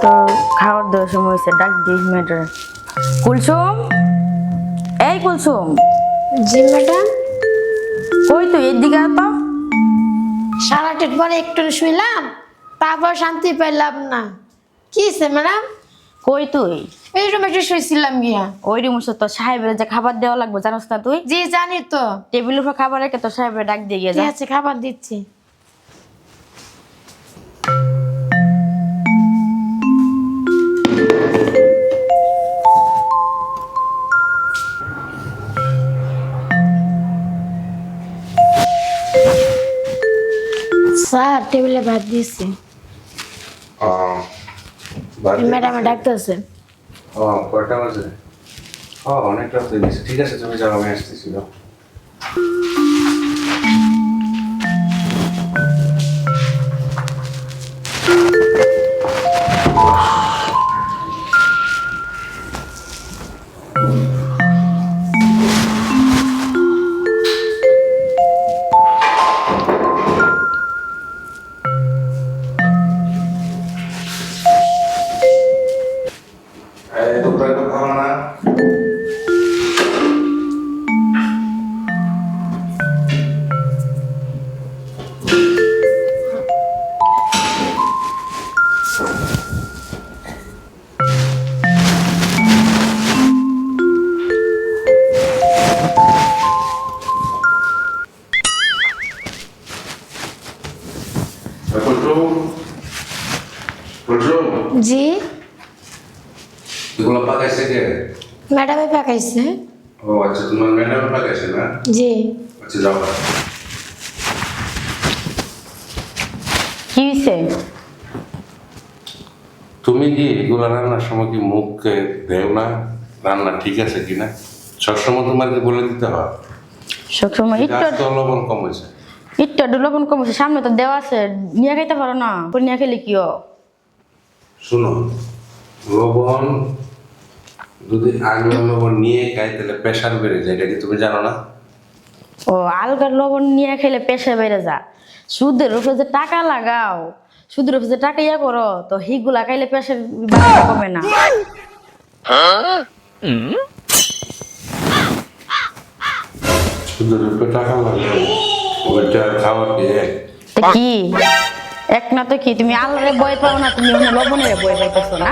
তো খাওয়ার দেওয়ার সময় হয়েছে, ডাক দিই মেয়েটার। কুলসুম, এই কুলসুম। জি ম্যাডাম। কই তুই এদিকে আয় তো। সারাটির পরে একটু শুইলাম, তারপর শান্তি পাইলাম না। কি হয়েছে ম্যাডাম? কই তুই? এই রুমে একটু শুয়েছিলাম গিয়া। ওই রুম তো সাহেবের যে খাবার দেওয়া লাগবে, জানোস না তুই? জি জানি তো। টেবিলের উপর খাবার রেখে তো সাহেবের ডাক দিয়ে গিয়ে ঠিক যা। আছে, খাবার দিচ্ছি। স্যার টেবিলে ভাত দিয়েছি। ম্যাডামে ডাকতেছে। কয়টা বাজে? অনেকটা হয়ে গেছে। ঠিক আছে, তুমি যাও, আমি আসতেছিল। তোমরা একটু খাওয়া না? জি এগুলো পাকাইছে কে? ম্যাডামে পাকাইছে। আচ্ছা, তোমার ম্যাডাম পাকাইছে না? জি। আচ্ছা, যাও। কি হয়েছে? তুমি কি এগুলো রান্নার সময় কি মুখকে দেও না রান্না ঠিক আছে কিনা? সবসময় তোমাকে বলে দিতে হয়। সবসময় গাছ তো লবণ কম হয়েছে। একটু লবণ কমেছে, সামনে তো দেওয়া আছে, নিয়ে খাইতে পারো না? নিয়ে খেলে কি হয়? শুনো, লবণ যদি আগে লবণ নিয়ে খাই তাহলে প্রেশার বেড়ে যায়, এটা কি তুমি জানো না? ও, আলগার লবণ নিয়ে খেলে পেশা বেড়ে যা। সুদের উপরে যে টাকা লাগাও, সুদের উপরে যে টাকা ইয়া করো, তো হিগুলা খাইলে পেশা কমে না। সুদের উপরে টাকা লাগে, ওইটা খাওয়ার দিয়ে তো কি এক না তো কি, তুমি আল্লাহরে ভয় পাও না, তুমি লবণের ভয় পাইতেছো না?